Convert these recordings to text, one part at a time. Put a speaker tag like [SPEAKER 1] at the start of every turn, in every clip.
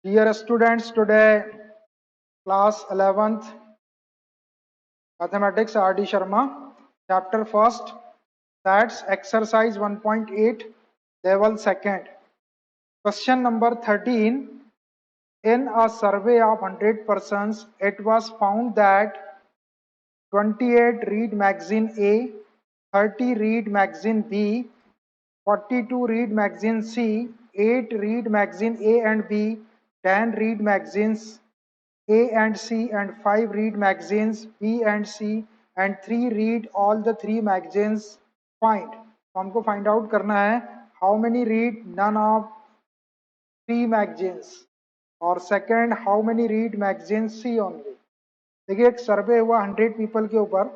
[SPEAKER 1] Dear students, today class 11th mathematics R.D. Sharma, chapter 1st, that's exercise 1.8, level 2nd. Question number 13. In a survey of 100 persons, it was found that 28 read magazine A, 30 read magazine B, 42 read magazine C, 8 read magazine A and B, 10 read magazines A and C, and 5 read magazines B and C, and 3 read all the 3 magazines. Find. तो हमको find out करना है how many read none of 3 magazines, और second how many read magazine C only. देखिए एक सर्वे हुआ 100 people के ऊपर,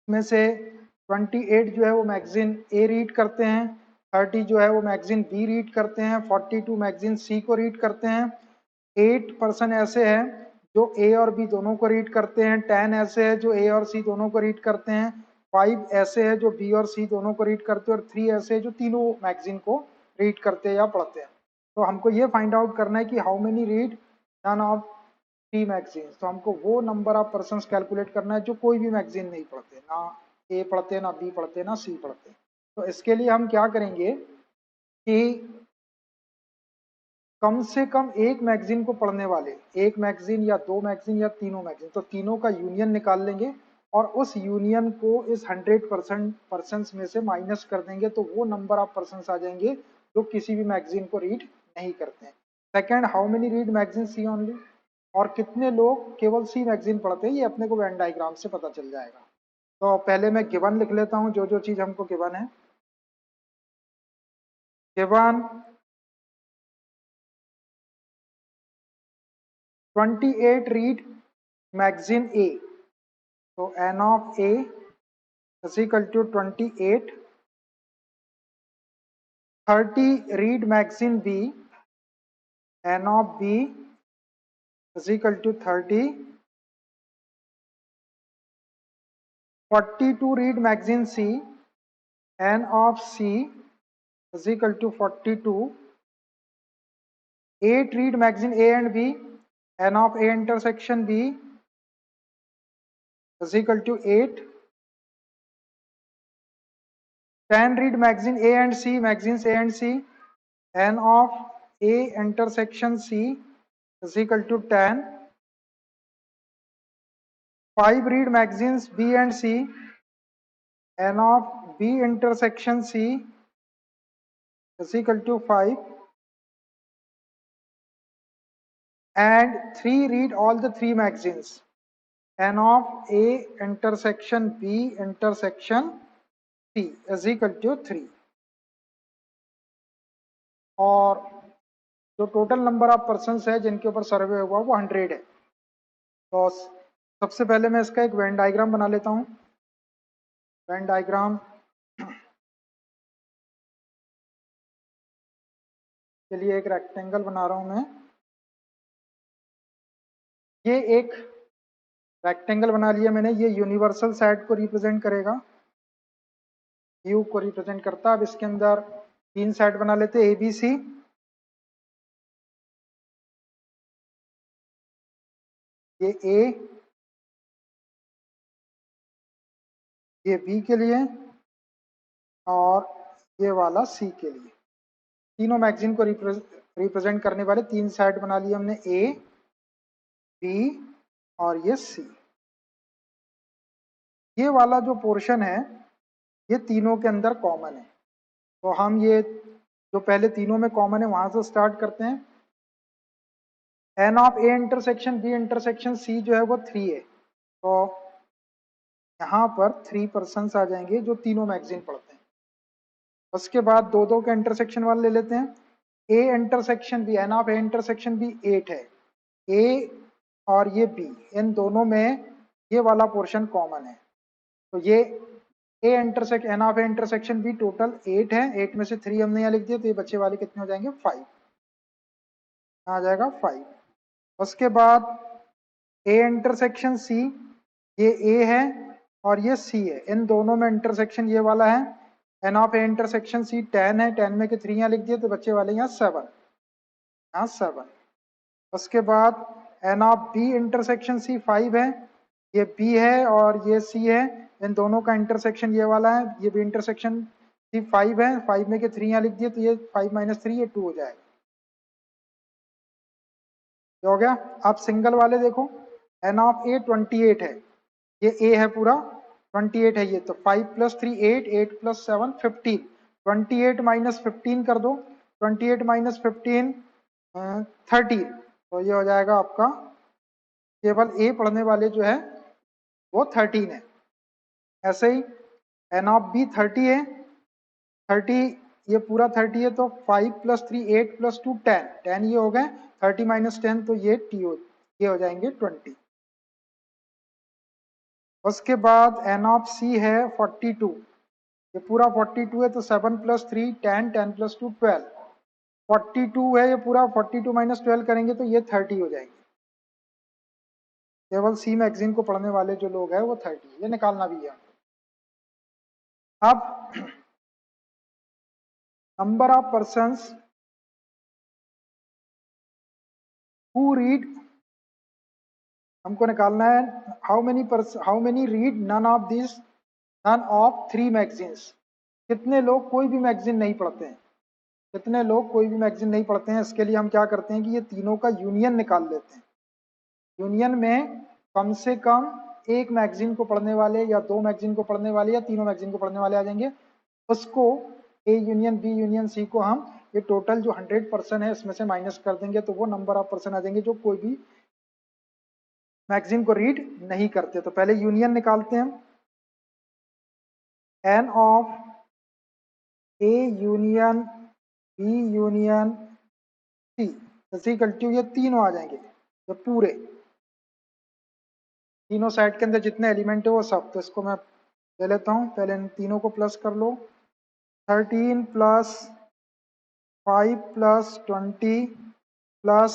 [SPEAKER 1] में से 28 जो है वो मैगजीन ए रीड करते हैं, 30 जो है वो मैगजीन बी रीड करते हैं, 42 मैगजीन सी को रीड करते हैं, 8 पर्सन ऐसे हैं जो ए और बी दोनों को रीड करते हैं, 10 ऐसे हैं जो ए और सी दोनों को रीड करते हैं, 5 ऐसे हैं जो बी और सी दोनों को रीड करते हैं, और 3 ऐसे हैं जो तीनों मैगजीन को रीड करते हैं या पढ़ते हैं. तो हमको ये फाइंड आउट करना है कि how many read none of 3 magazines. तो हमको वो नंबर ऑफ पर्सन कैलकुलेट करना है जो कोई भी मैगजीन नहीं पढ़ते, ना ए पढ़ते, ना बी पढ़ते, ना सी पढ़ते. तो इसके लिए हम क्या करेंगे कि कम से कम एक मैगजीन को पढ़ने वाले, एक मैगजीन या 2 मैगजीन या तीनों मैगजीन, तो तीनों का यूनियन निकाल लेंगे और उस यूनियन को इस 100% पर्सन में से माइनस कर देंगे, तो वो नंबर ऑफ पर्सन आ जाएंगे जो किसी भी मैगजीन को रीड नहीं करते हैं. Second, how many read magazine C only, और कितने लोग केवल सी मैगजीन पढ़ते हैं, ये अपने को वेन डायग्राम से पता चल जाएगा. तो पहले मैं गिवन लिख लेता हूं, जो जो चीज हमको गिवन है. Given 28 read magazine A. So N of A is equal to 28. 30 read magazine B. N of B is equal to 30. 42 read magazine C. N of C is equal to 42. 8 read magazine A and B. N of A intersection B is equal to 8. 10 read magazine A and C, magazines A and C. N of A intersection C is equal to 10. 5 read magazines B and C. N of B intersection C is equal to 5. And 3 read all the 3 magazines. N of A intersection B intersection C is equal to 3. और जो total number of persons है जिनके ऊपर सर्वे हुआ वो 100 है. तो सबसे पहले मैं इसका एक वेन डायग्राम बना लेता हूं. वेन डायग्राम के लिए एक रेक्टेंगल बना रहा हूं मैं. ये एक रेक्टेंगल बना लिया मैंने, ये यूनिवर्सल सेट को रिप्रेजेंट करेगा, यू को रिप्रेजेंट करता है. अब इसके अंदर 3 सेट बना लेते हैं, ए बी सी. ये ए, ये बी के लिए, और ये वाला सी के लिए. तीनों मैगजीन को रिप्रेजेंट करने वाले 3 सेट बना लिए हमने, ए बी और ये सी. ये वाला जो पोर्शन है ये तीनों के अंदर कॉमन है. तो हम ये जो पहले तीनों में कॉमन है वहां से स्टार्ट करते हैं. N of A intersection B intersection C जो है वो 3 है. तो यहाँ पर 3 पर्सन आ जाएंगे जो तीनों मैगजीन पढ़ते हैं. उसके बाद दो दो के इंटरसेक्शन वाले ले लेते हैं. A intersection B, N of A intersection B 8 है. ए और ये बी, इन दोनों में ये वाला पोर्शन कॉमन है. तो ये A intersection, N of A intersection B total 8 है. 8 में से 3 हमने यहाँ लिख दिया, तो ये बच्चे वाले कितने हो जाएंगे, 5 आ जाएगा 5. उसके बाद ए इंटरसेक्शन सी, ये ए है और ये सी है, इन दोनों में इंटरसेक्शन ये वाला है. N of A intersection C 10 है, 10 में के 3 यहाँ लिख दिए, तो बच्चे वाले यहाँ 7, यहाँ 7. उसके बाद N of B intersection C 5 है, ये बी है और ये सी है, इन दोनों का इंटरसेक्शन ये वाला है, ये भी इंटरसेक्शन सी 5 है, 5 में के 3 यहाँ लिख दिए तो ये 5 माइनस 3 ये 2 हो जाएगा। क्या हो गया? आप सिंगल वाले देखो, एन ऑफ ए 28 है, ये ए है पूरा 28 है ये, तो 5 प्लस 3 8, 8 प्लस 7 15, 28 माइनस 15 कर दो, 28 माइनस 15 30, तो ये हो जाएगा आपका, केवल ए पढ़ने वाले जो है वो 13 है। ऐसे ही एन ऑफ बी 30 है, 30 ये पूरा 30 है, तो 5 प्लस 3 8 प्लस 2 10, 10 ये हो गए, 30 माइनस 10 तो ये ये हो जाएंगे 20। उसके बाद एन ऑफ सी है 42, ये पूरा 42 है, तो 7 प्लस 3 10, 10 प्लस 2 12, 42 है ये पूरा, 42 माइनस 12 करेंगे तो ये 30 हो जाएंगे। केवल सी मैगजीन को पढ़ने वाले जो लोग हैं वो 30, ये निकालना भी है। अब number of persons who read, हमको निकालना है how many read none of this, none of 3 magazines, कितने लोग कोई भी मैगजीन नहीं पढ़ते हैं, कितने लोग कोई भी मैगजीन नहीं पढ़ते हैं। इसके लिए हम क्या करते हैं कि ये तीनों का यूनियन निकाल लेते हैं। यूनियन में कम से कम एक मैगजीन को पढ़ने वाले या 2 मैगजीन को पढ़ने वाले या तीनों मैगजीन को पढ़ने वाले आ जाएंगे, उसको A union B union C को हम ये टोटल जो 100% है इसमें से माइनस कर देंगे, तो वो नंबर ऑफ पर्सन आ जाएंगे जो कोई भी मैगजीन को रीड नहीं करते। तो पहले यूनियन निकालते हैं हम, N of A union B union C equal to, ये तीनों आ जाएंगे, तो पूरे तीनों साइड के अंदर जितने एलिमेंट है वो सब, तो इसको मैं ले लेता हूँ, पहले इन तीनों को प्लस कर लो, 13 plus 5 plus 20 plus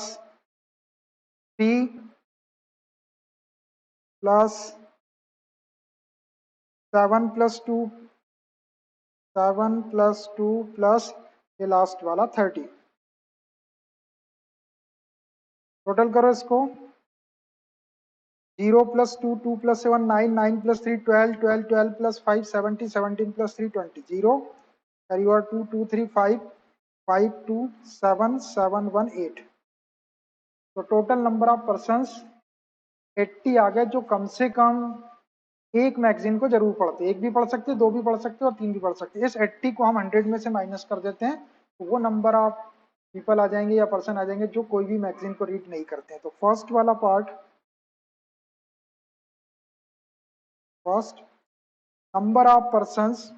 [SPEAKER 1] 3 plus 7 plus 2, 7 plus 2 plus ये लास्ट वाला 30, टोटल करो इसको, 0 plus 2 2 plus 7 9, 9 plus 3 12, 12 12 plus 5 17, 17 plus 3 20, 0 carry over 2 2 3 5, 5 2 7 7 1 8, तो टोटल नंबर ऑफ पर्सन्स 80 आ गए जो कम से कम एक मैगजीन को जरूर पढ़ते, एक भी पढ़ सकते, दो भी पढ़ सकते और तीन भी पढ़ सकते। इस 80 को हम 100 में से माइनस कर देते हैं, तो वो नंबर ऑफ पीपल आ जाएंगे या पर्सन आ जाएंगे जो कोई भी मैगजीन को रीड नहीं करते हैं। तो फर्स्ट वाला part, first number of persons,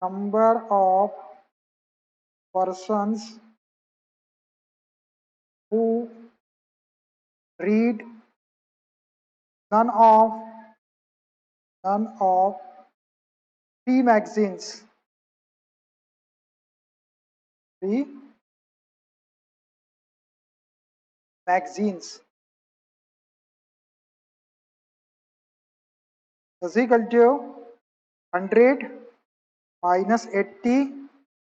[SPEAKER 1] number of persons who read none of 3 magazines, 3 magazines is equal to 100 minus 80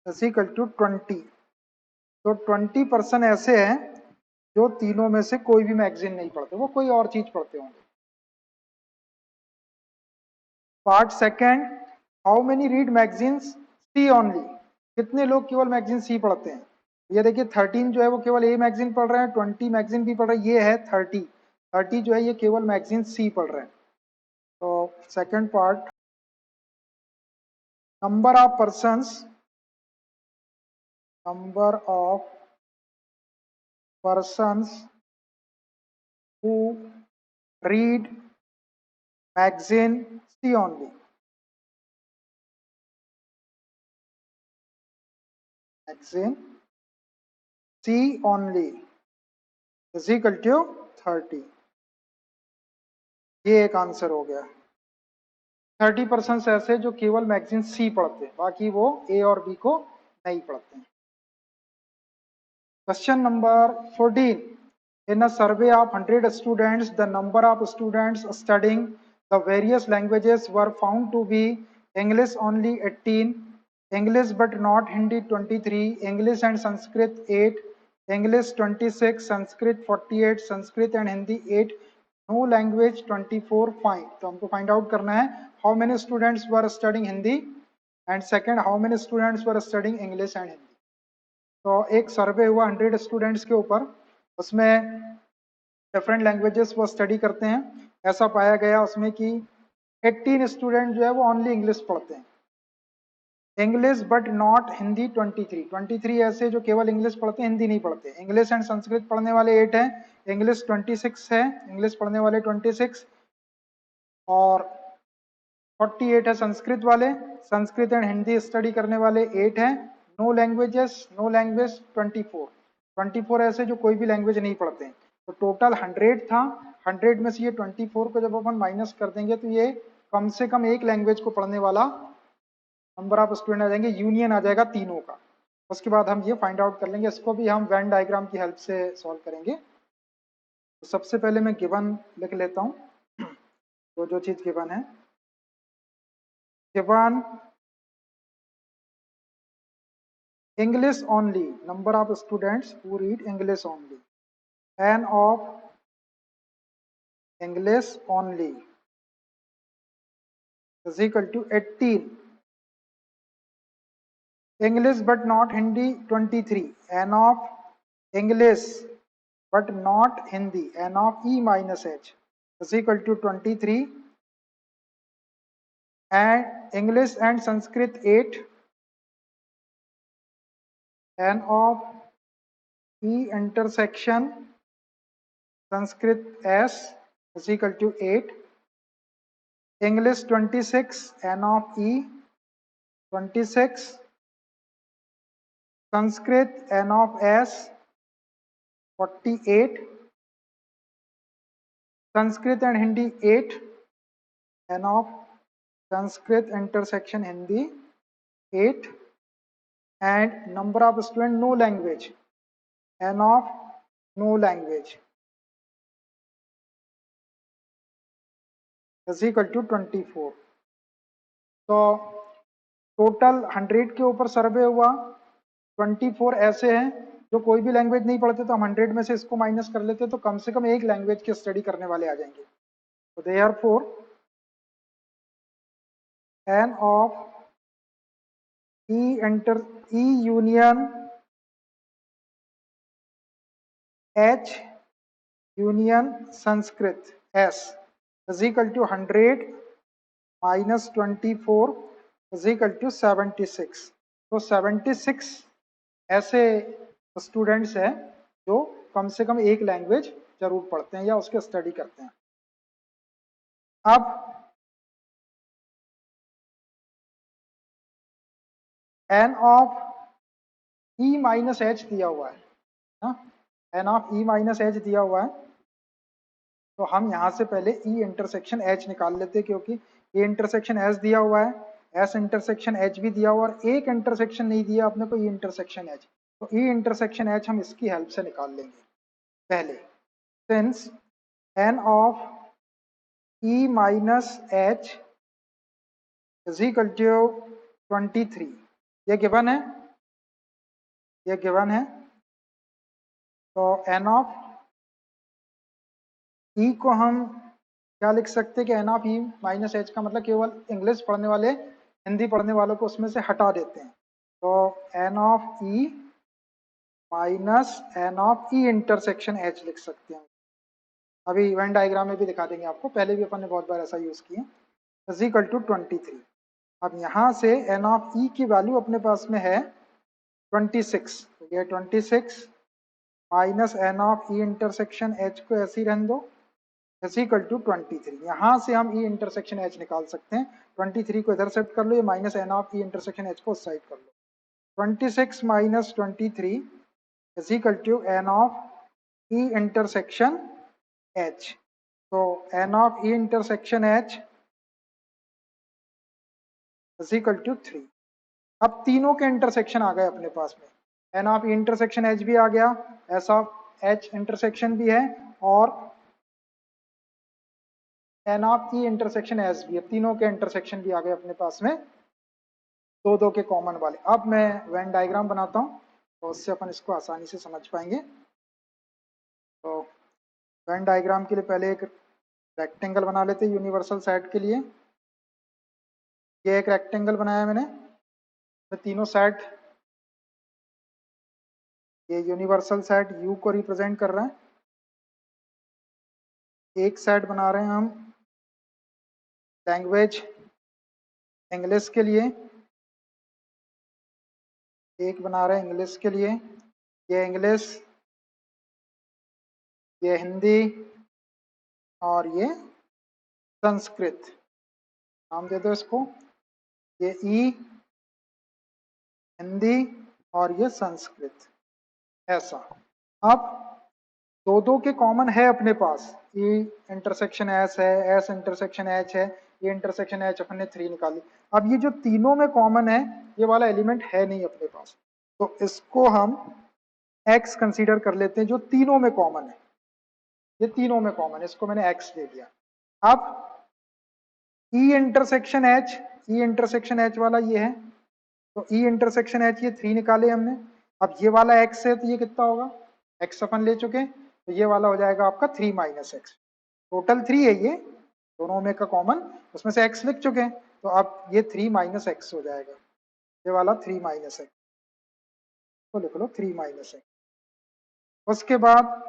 [SPEAKER 1] is equal to 20, तो 20% ऐसे हैं जो तीनों में से कोई भी मैगजीन नहीं पढ़ते, वो कोई और चीज पढ़ते होंगे। Part second, how many read magazines C only, कितने लोग केवल मैगजीन सी पढ़ते हैं। ये देखिए 13 जो है वो केवल ए मैगजीन पढ़ रहे हैं, 20 मैगजीन भी पढ़ रहे हैं, ये है 30 जो है ये केवल मैगजीन सी पढ़ रहे हैं। तो second part, number of persons who read magazine C only, magazine C only is equal to 30, ये एक आंसर हो गया। 30% ऐसे जो केवल मैगजीन सी पढ़ते हैं, बाकी वो ए और बी को नहीं पढ़ते हैं। Question number 14, in a survey of 100 students, the number of students studying The various languages were found to be English only 18, English but not Hindi 23, English and Sanskrit 8, English 26, Sanskrit 48, Sanskrit and Hindi 8, no language 24 find. तो हमको find out करना है how many students were studying Hindi and second how many students were studying English and Hindi. तो एक सर्वे हुआ 100 students के ऊपर, उसमें डिफरेंट लैंग्वेजेस वो स्टडी करते हैं। ऐसा पाया गया उसमें कि 18 स्टूडेंट जो है वो ओनली इंग्लिश पढ़ते हैं, इंग्लिश बट नॉट हिंदी 23 ऐसे जो केवल इंग्लिश पढ़ते हैं, हिंदी नहीं पढ़ते। इंग्लिश एंड संस्कृत पढ़ने वाले 8 हैं, इंग्लिश 26 है, इंग्लिश पढ़ने वाले 26 और 48 है संस्कृत वाले, संस्कृत एंड हिंदी स्टडी करने वाले 8 हैं। नो लैंग्वेज 24 ऐसे जो कोई भी लैंग्वेज नहीं पढ़ते हैं। तो टोटल 100 था, 100 में से ये 24 को जब अपन माइनस कर देंगे तो ये कम से कम एक लैंग्वेज को पढ़ने वाला नंबर ऑफ स्टूडेंट आ जाएंगे, यूनियन आ जाएगा तीनों का। उसके बाद हम ये फाइंड आउट कर लेंगे, इसको भी हम वेन डायग्राम की हेल्प से सॉल्व करेंगे। तो सबसे पहले मैं गिवन लिख लेता हूँ, तो जो चीज गिवन है, given English only, number of students who read English only, n of English only is equal to 18, English but not Hindi 23, n of English but not Hindi, n of E minus H is equal to 23, and English and Sanskrit 8, n of E intersection Sanskrit S is equal to 8, English 26, n of E 26, Sanskrit n of S 48, Sanskrit and Hindi 8, n of Sanskrit intersection Hindi 8, and number of student no language, n of no language is equal to 24. तो total 100 के ऊपर सर्वे हुआ, 24 ऐसे हैं जो कोई भी language नहीं पढ़ते, तो हम 100 में से इसको माइनस कर लेते तो कम से कम एक लैंग्वेज की स्टडी करने वाले आ जाएंगे। तो therefore n of E union H union Sanskrit S is equal to 100 minus 24 is equal to 76. तो 76 ऐसे स्टूडेंट्स हैं जो कम से कम एक लैंग्वेज जरूर पढ़ते हैं या उसके स्टडी करते हैं। अब n of E minus H दिया हुआ है ना, n of E minus H दिया हुआ है, तो हम यहां से पहले E इंटरसेक्शन H निकाल लेते हैं, क्योंकि E इंटरसेक्शन S दिया हुआ है, S इंटरसेक्शन H भी दिया हुआ, और एक इंटरसेक्शन नहीं दिया अपने को E इंटरसेक्शन H। तो E इंटरसेक्शन H हम इसकी हेल्प से निकाल लेंगे पहले। Since n of E minus H is equal to 23, ये गिवन है, ये गिवन है। तो n ऑफ E को हम क्या लिख सकते हैं कि n of E minus H का मतलब केवल इंग्लिश पढ़ने वाले, हिंदी पढ़ने वालों को उसमें से हटा देते हैं। तो n of E minus n of E intersection H लिख सकते हैं। अभी इवेंट डायग्राम में भी दिखा देंगे आपको, पहले भी अपन ने बहुत बार ऐसा यूज किया। Is equal to 23। अब यहाँ से n ऑफ E की वैल्यू अपने पास में है 26, तो ये 26 minus n of E intersection H को ऐसे ही रहने दो, इज इक्वल टू 23। यहाँ से हम E इंटरसेक्शन H निकाल सकते हैं। 23 को इधर सेट कर लो, ये minus n of E intersection H को उस साइड कर लो। 26 minus 23 is equal to n of E intersection H। तो n of E intersection H is equal to 3। अब तीनों के इंटरसेक्शन आ गए अपने पास में, n of E intersection H भी आ गया, S ऑफ H इंटरसेक्शन भी है, और n of E intersection S भी है, तीनों के इंटरसेक्शन भी आ गए अपने पास में, दो दो के कॉमन वाले। अब मैं वेन डायग्राम बनाता हूँ तो उससे अपन इसको आसानी से समझ पाएंगे। तो वेन डायग्राम के लिए पहले एक रेक्टेंगल बना लेते हैं यूनिवर्सल सेट के लिए। ये एक रेक्टेंगल बनाया मैंने, तो तीनों सेट, ये यूनिवर्सल सेट यू को रिप्रेजेंट कर रहा है। एक सेट बना रहे हैं हम लैंग्वेज इंग्लिश के लिए, एक बना रहे हैं इंग्लिश के लिए, ये इंग्लिश, ये हिंदी और ये संस्कृत। नाम दे दो इसको, ये ई हिंदी और ये संस्कृत, ऐसा। अब दो दो के कॉमन है अपने पास, ई इंटरसेक्शन एस है, एस इंटरसेक्शन एच है, ये इंटरसेक्शन एच अपन ने 3 निकाली। अब ये जो तीनों में कॉमन है, ये वाला एलिमेंट है नहीं अपने पास, तो इसको हम एक्स कंसीडर कर लेते हैं, जो तीनों में कॉमन है, ये तीनों में कॉमन है, इसको मैंने एक्स दे दिया। अब E intersection H, E intersection H वाला ये है, तो ई इंटरसेक्शन एच ये 3 निकाले हमने। अब ये वाला एक्स है तो ये कितना होगा, एक्स अपन ले चुके, तो ये वाला हो जाएगा आपका 3 माइनस एक्स। टोटल 3 है ये, दोनों में का कॉमन, उसमें से एक्स लिख चुके हैं, तो अब ये 3 माइनस एक्स हो जाएगा, ये वाला 3 माइनस एक्स, तो लिख लो 3 माइनस एक्स। उसके बाद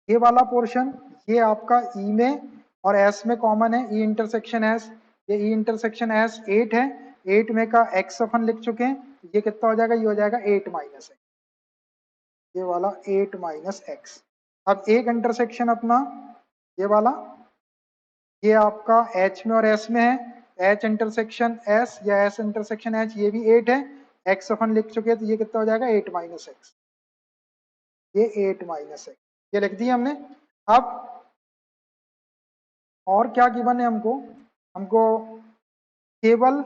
[SPEAKER 1] ये वाला पोर्शन, ये आपका ई में और एस में कॉमन है, ई इंटरसेक्शन एस, ये ई इंटरसेक्शन एस 8 है, 8 में का एक्स अपन लिख चुके हैं, ये कितना हो जाएगा, ये हो जाएगा 8 माइनस एक्स, ये वाला 8 माइनस एक्स। अब एक इंटरसेक्शन अपना ये वाला, ये आपका एच में और एस में है, एच इंटरसेक्शन एस या एस इंटरसेक्शन एच, ये भी 8 है, एक्स अपन लिख चुके हैं, तो ये कितना हो जाएगा 8 माइनस एक्स, ये 8 माइनस एक्स, ये लिख दिया हमने। अब और क्या गिवन है हमको, हमको केवल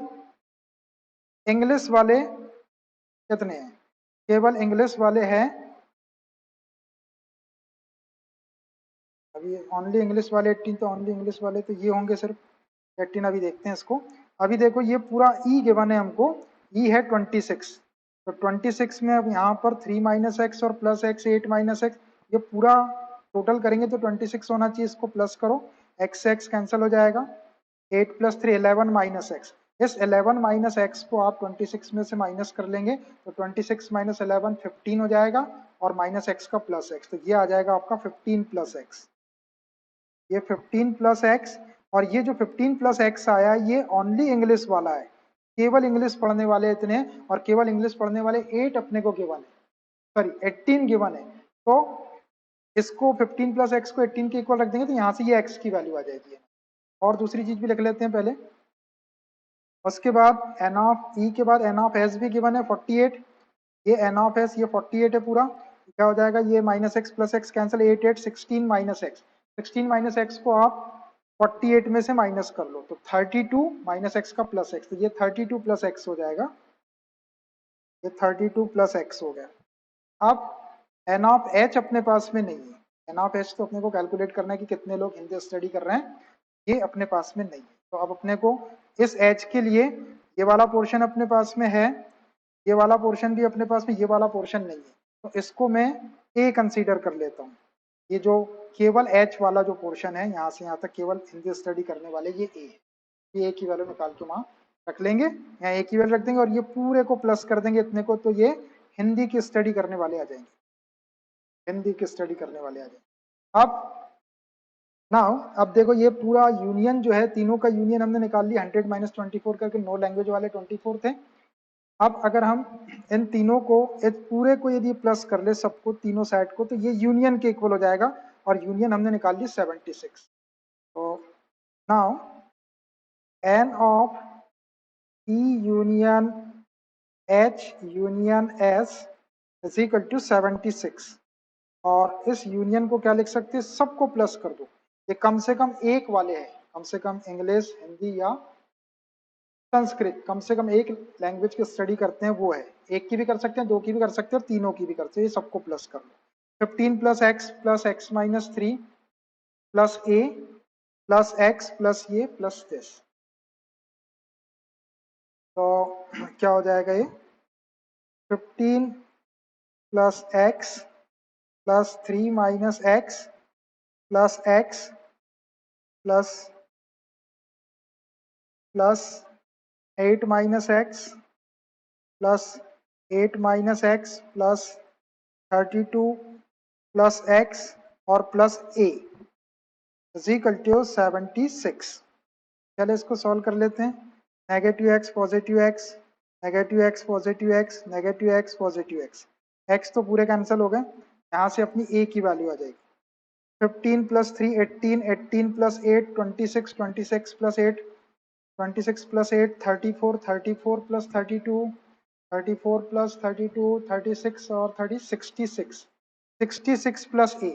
[SPEAKER 1] इंग्लिश वाले कितने हैं, केवल इंग्लिश वाले हैं, अभी ओनली इंग्लिश वाले 18, तो ओनली इंग्लिश वाले तो ये होंगे सिर्फ 18। अभी देखते हैं इसको। अभी देखो ये पूरा ई गिवन है हमको, ई है 26, तो 26 में अब यहाँ पर 3 माइनस एक्स और प्लस एक्स 8 माइनस एक्स, ये पूरा टोटल करेंगे तो 26 होना चाहिए, इसको प्लस करो, एक्स एक्स कैंसिल हो जाएगा, 8 प्लस 3 11 माइनस एक्स। इस 11 माइनस एक्स को आप 26 में से माइनस कर लेंगे, तो 26 माइनस 11 15 हो जाएगा, और माइनस एक्स का प्लस एक्स, तो ये आ जाएगा आपका 15 प्लस एक्स, ये 15 प्लस एक्स। और ये जो 15 प्लस एक्स आया, ये ओनली इंग्लिश वाला है, केवल इंग्लिश पढ़ने वाले इतने, और केवल इंग्लिश पढ़ने वाले 8 अपने को गिवन है, सॉरी 18 गिवन है, तो इसको 15 प्लस एक्स को 18 के इक्वल रख देंगे, तो यहाँ से ये एक्स की वैल्यू आ जाएगी। और दूसरी चीज भी लिख लेते हैं पहले, उसके बाद एन ऑफ ई के बाद एन ऑफ एस भी गिवन है 48, ये एन ऑफ एस ये 48 है पूरा, क्या हो जाएगा, ये minus x plus x cancel, 8 8 16 minus x, 16 minus x को आप 48 में से माइनस कर लो, तो 32 माइनस एक्स का प्लस एक्स, तो ये 32 प्लस एक्स हो जाएगा, ये 32 प्लस एक्स हो गया। अब एन ऑफ एच अपने पास में नहीं है, एन ऑफ एच तो अपने को कैलकुलेट करना है कि कितने लोग हिंदी स्टडी कर रहे हैं, ये अपने पास में नहीं है, तो अब अपने को इस एच के लिए ये वाला पोर्शन अपने पास में है, ये वाला पोर्शन भी अपने पास में, ये वाला पोर्शन नहीं है, तो इसको मैं ए कंसीडर कर लेता हूँ। ये जो केवल एच वाला जो पोर्शन है, यहाँ से यहाँ तक केवल हिंदी स्टडी करने वाले ये ए है, ये ए की वैल्यू निकाल के वहाँ रख लेंगे, यहाँ ए की वैल्यू रख देंगे, और ये पूरे को प्लस कर देंगे इतने को, तो ये हिंदी की स्टडी करने वाले आ जाएंगे, हिंदी की स्टडी करने वाले आ जाएंगे। अब नाउ अब देखो ये पूरा यूनियन जो है, तीनों का यूनियन हमने निकाल लिया, 100 माइनस 24 करके, नो लैंग्वेज वाले 24 थे। अब अगर हम इन तीनों को, इस पूरे को यदि प्लस कर ले सबको, तीनों साइड को, तो ये यूनियन के इक्वल हो जाएगा, और यूनियन हमने निकाल ली 76। तो now n of E union H union S is equal to 76, और इस यूनियन को क्या लिख सकते हैं, सबको प्लस कर दो, ये कम से कम एक वाले हैं, कम से कम इंग्लिश हिंदी या संस्कृत, कम से कम एक लैंग्वेज की स्टडी करते हैं वो है, एक की भी कर सकते हैं, दो की भी कर सकते हैं, और तीनों की भी कर सकते हैं, ये सबको प्लस कर लो, 15 plus x minus 3 plus a plus x plus ये प्लस दिस। तो क्या हो जाएगा ये 15 plus x plus 3 minus x plus x plus plus 8 minus x plus 8 minus x plus 32 plus x और plus a is equal to 76। चलो इसको solve कर लेते हैं। Negative x positive x, negative x positive x, negative x positive x, x तो पूरे cancel हो गए। यहाँ से अपनी ए की वैल्यू आ जाएगी 15 plus 3 18, 18 plus 8 26, 26 plus 8 26 plus 8 34, 34 plus 32 34 plus 32 36 और 30 66, 66 प्लस ए,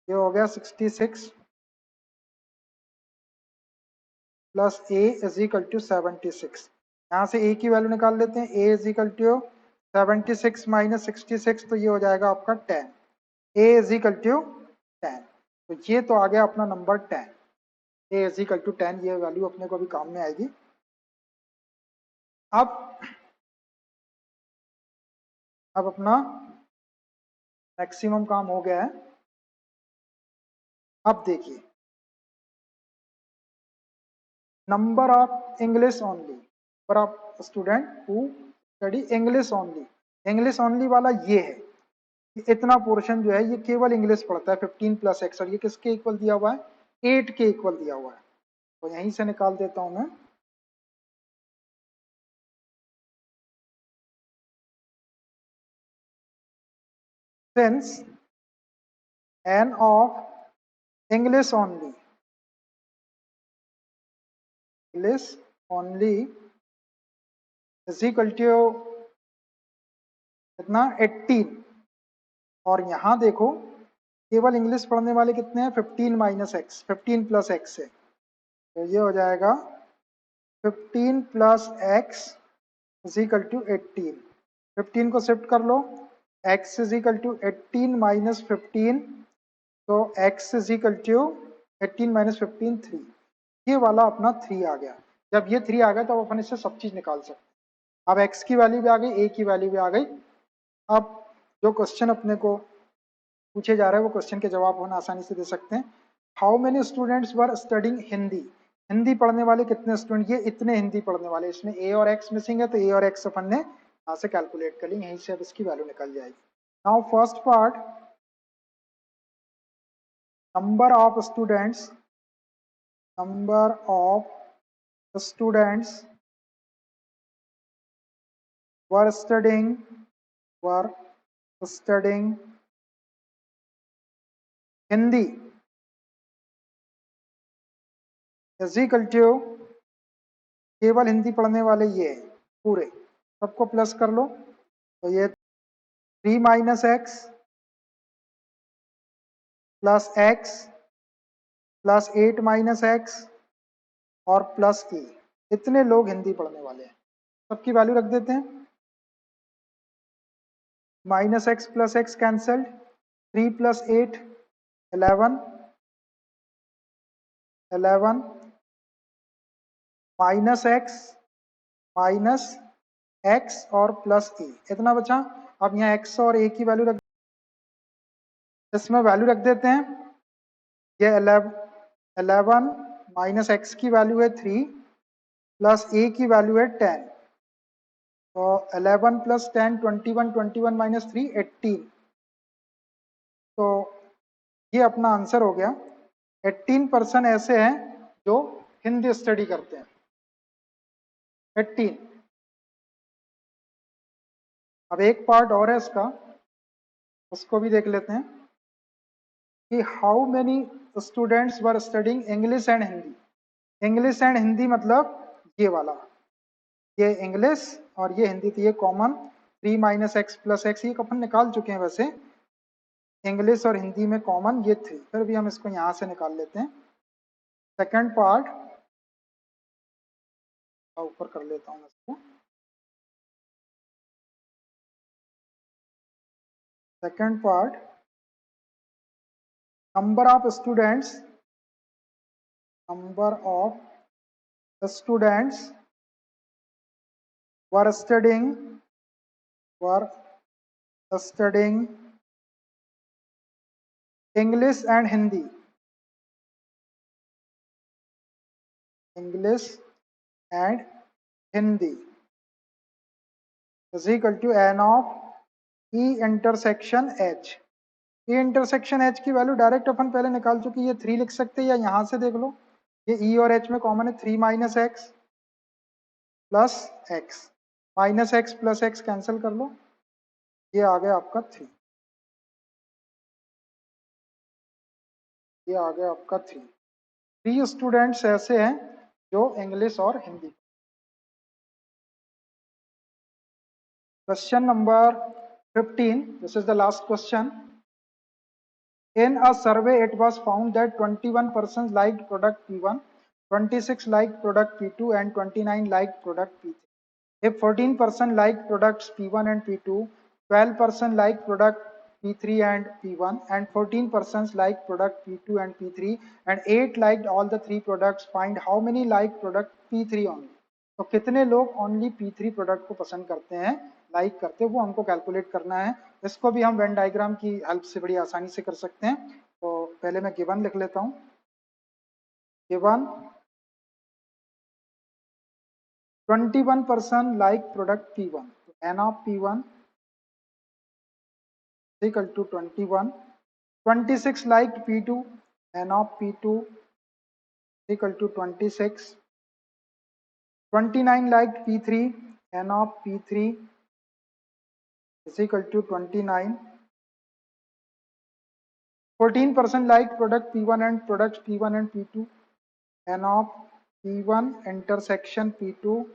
[SPEAKER 1] ये हो गया 66 plus a is equal to 76। यहाँ से ए की वैल्यू निकाल लेते हैं। A is equal to 76 minus 66, तो ये हो जाएगा आपका 10। ए इज इक्वल टू 10, तो ये तो आ गया अपना number 10। A is equal to 10, ये वैल्यू अपने को भी काम में आएगी। अब अपना मैक्सिमम काम हो गया है। अब देखिए number of English only for of student who study English only. English only वाला ये है, इतना पोर्शन जो है ये केवल इंग्लिश पढ़ता है 15 प्लस एक्स, और ये किसके इक्वल दिया हुआ है 8 के इक्वल दिया हुआ है। तो यहीं से निकाल देता हूं मैं। Since n of English only, English only is equal to कितना 18, और यहां देखो केवल इंग्लिश पढ़ने वाले कितने हैं 15 माइनस एक्स, 15 प्लस एक्स है, तो ये हो जाएगा 15 plus x is equal to 18। 15 को शिफ्ट कर लो, x is equal to 18 minus 15, तो x is equal to 18 minus 15 3। ये वाला अपना 3 आ गया। जब ये 3 आ गया तो अपन इससे सब चीज निकाल सकते हैं। अब x की वैल्यू भी आ गई, a की वैल्यू भी आ गई। अब जो क्वेश्चन अपने को पूछे जा रहे हैं वो क्वेश्चन के जवाब हम आसानी से दे सकते हैं। How many students were studying Hindi, Hindi पढ़ने वाले कितने स्टूडेंट, ये इतने हिंदी पढ़ने वाले, इसमें ए और एक्स मिसिंग है, तो ए और एक्स अपन ने यहाँ से कैलकुलेट कर ली, यहीं से अब इसकी वैल्यू निकल जाएगी। Now first part, number of students, number of students were studying, were studying Hindi is equal to, केवल हिंदी पढ़ने वाले ये है पूरे, सबको प्लस कर लो, तो ये 3 minus x plus x plus 8 minus x और प्लस ए, इतने लोग हिंदी पढ़ने वाले हैं। सबकी वैल्यू रख देते हैं। Minus x plus x cancelled, 3 plus 8 11, 11 minus x और प्लस ए, इतना बचा। अब यहाँ एक्स और ए की वैल्यू रख, इसमें वैल्यू रख देते हैं। ये 11 माइनस एक्स की वैल्यू है 3 प्लस ए की वैल्यू है 10, तो 11 प्लस 10 21, 21 माइनस 3 18, तो ये अपना आंसर हो गया। 18% ऐसे हैं जो हिंदी स्टडी करते हैं, 18। अब एक पार्ट और है इसका, उसको भी देख लेते हैं कि how many students were studying English and Hindi. English and Hindi मतलब ये वाला, ये इंग्लिश और ये हिंदी, तो ये common 3 minus x plus x, ये अपन निकाल चुके हैं वैसे। इंग्लिश और हिंदी में कॉमन ये 3, फिर भी हम इसको यहाँ से निकाल लेते हैं। सेकंड पार्ट ऊपर कर लेता हूँ इसको। Second part, number of students number of the students were studying English and Hindi. English and Hindi is equal to n of E intersection H. E intersection H की वैल्यू डायरेक्ट अपन पहले निकाल चुके, ये 3 लिख सकते हैं या यहाँ से देख लो, ये E और H में कॉमन है, 3 minus x plus x, minus x plus x cancel कर लो, ये आ गया आपका 3, ये आ गया आपका 3। 3 स्टूडेंट्स ऐसे हैं जो इंग्लिश और Hindi. Question number 15, this is the last question. In a survey, it was found that 21% liked product P1, 26 liked product P2, and 29 liked product P3. If 14% liked products P1 and P2, 12% liked product P3 and P1, and 14% liked product P2 and P3, and 8 liked all the 3 products, find how many liked product P3 only. तो कितने लोग only P3 product को पसंद करते हैं, like करते हैं, वो हमको कैलकुलेट करना है। इसको भी हम वेन डायग्राम की हेल्प से बड़ी आसानी से कर सकते हैं। तो पहले मैं गिवन लिख लेता हूँ। Given 21% like product P1, n of P1 is equal to 21, 26 like P2, n of P2 is equal to 26, 29 like P3, n of P3 is equal to 29, 14% like product P1 and products P1 and P2, n of P1 intersection P2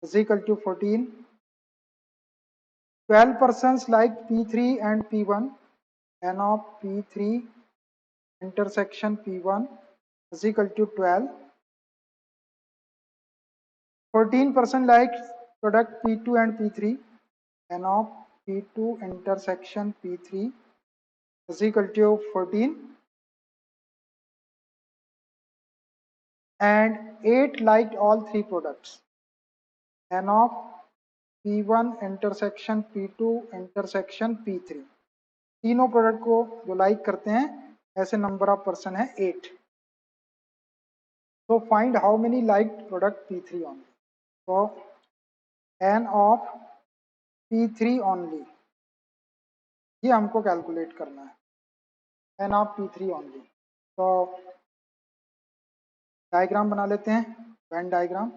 [SPEAKER 1] is equal to 14, 12% like P3 and P1, n of P3 intersection P1 is equal to 12, 14% like product P2 and P3, n of P2 intersection P3 is equal to 14, and 8 liked all 3 products, n of P1 intersection P2 intersection P3, तीनों product को जो like करते हैं ऐसे number of person है 8। तो find how many liked product P3 only. तो n of P3 only, ये हमको कैलकुलेट करना है, n ऑफ P3 ओनली। तो डायग्राम बना लेते हैं, वेन डायग्राम।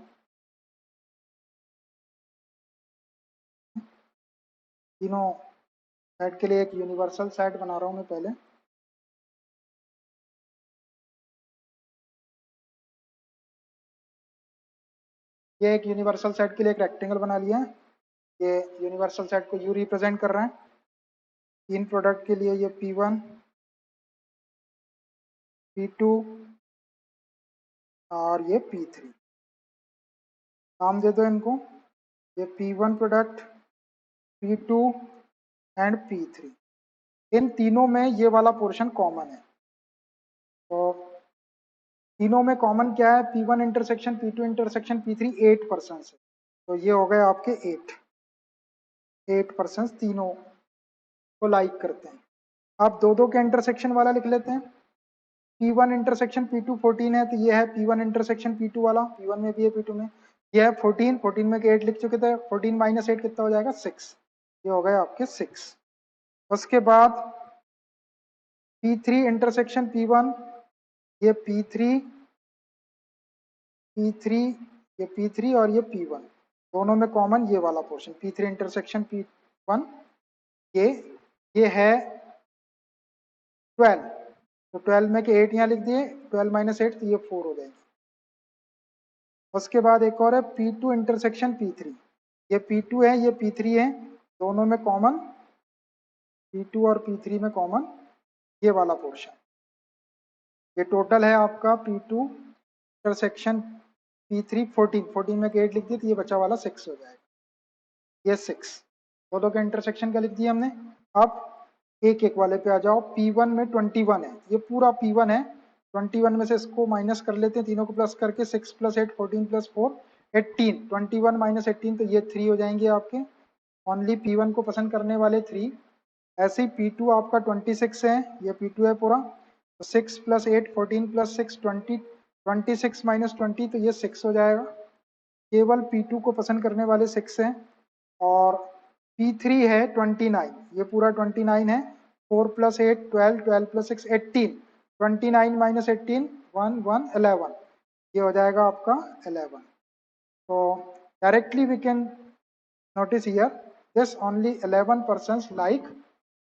[SPEAKER 1] तीनों सेट के लिए एक यूनिवर्सल सेट बना रहा हूं मैं पहले। ये एक यूनिवर्सल सेट के लिए एक रेक्टेंगल बना लिया है। ये यूनिवर्सल सेट को यू रिप्रेजेंट कर रहा है। 3 प्रोडक्ट के लिए ये P1, P2 और ये P3, नाम दे दो इनको। ये P1 product, P2 and P3, इन तीनों में ये वाला पोर्शन कॉमन है। तो तीनों में कॉमन क्या है, P1 intersection P2 intersection P3 8% है। तो ये हो गए आपके 8% तीनों को लाइक करते हैं। आप दो के इंटरसेक्शन वाला लिख लेते हैं। P1 इंटरसेक्शन P2 14 है, तो ये है P1 इंटरसेक्शन P2 वाला, P1 में भी है P2 में। ये है 14 में के 8 लिख चुके थे, 14 माइनस 8 कितना हो जाएगा 6, ये हो गए आपके 6। उसके बाद P3 इंटरसेक्शन P1, ये P3, ये P3 और ये P1, दोनों में कॉमन ये वाला पोर्शन P3 इंटरसेक्शन P1, ये है 12, तो 12 में के 8 यहाँ लिख दिए, 12 माइनस 8 तो ये 4 हो जाएंगे। उसके बाद एक और है P2 इंटरसेक्शन P3, ये P2 है, ये P3 है, दोनों में कॉमन, P2 और P3 में कॉमन ये वाला पोर्शन। ये टोटल है आपका P2 इंटरसेक्शन P3 14 में के 8 लिख दिए, तो ये बचा वाला 6 हो जाएगा, ये 6। दोनों के इंटरसेक्शन का लिख दिया हमने। अब एक एक वाले पे आ जाओ। P1 में 21 है, ये पूरा P1 है, 21 में से इसको माइनस कर लेते हैं, तीनों को प्लस करके 6 + 8 14 + 4 18, 21 - 18 तो ये 3 हो जाएंगे आपके। ओनली P1 को पसंद करने वाले 3। ऐसे ही P2 आपका 26 है, ये P2 है पूरा, तो 6 + 8 14 + 6 20, 26 - 20 तो ये 6 हो जाएगा। केवल P2 को पसंद करने वाले 6 हैं। और P3 है 29, ये पूरा 29 है। 4 + 8 12, 12 + 6 18, 29 - 18 1 1 11, ये हो जाएगा आपका 11। तो directly we can notice here this only 11 persons like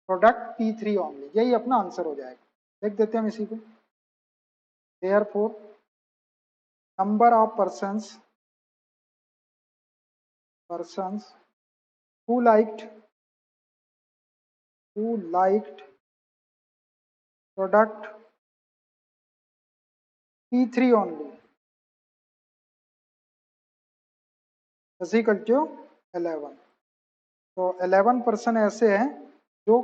[SPEAKER 1] product P3 only, यही अपना आंसर हो जाएगा। देख देते हैं हम इसी को। Therefore number of persons who liked product P3 only is equal to 11। तो 11 पर्सन ऐसे हैं जो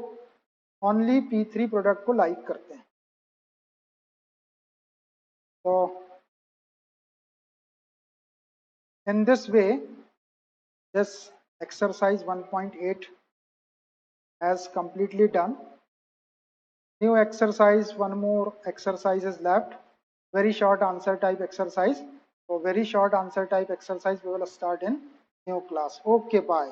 [SPEAKER 1] ओनली P3 प्रोडक्ट को लाइक करते हैं। तो in this way this exercise 1.8 has completely done. New exercise, one more exercise is left, very short answer type exercise. So very short answer type exercise we will start in new class. Okay, bye.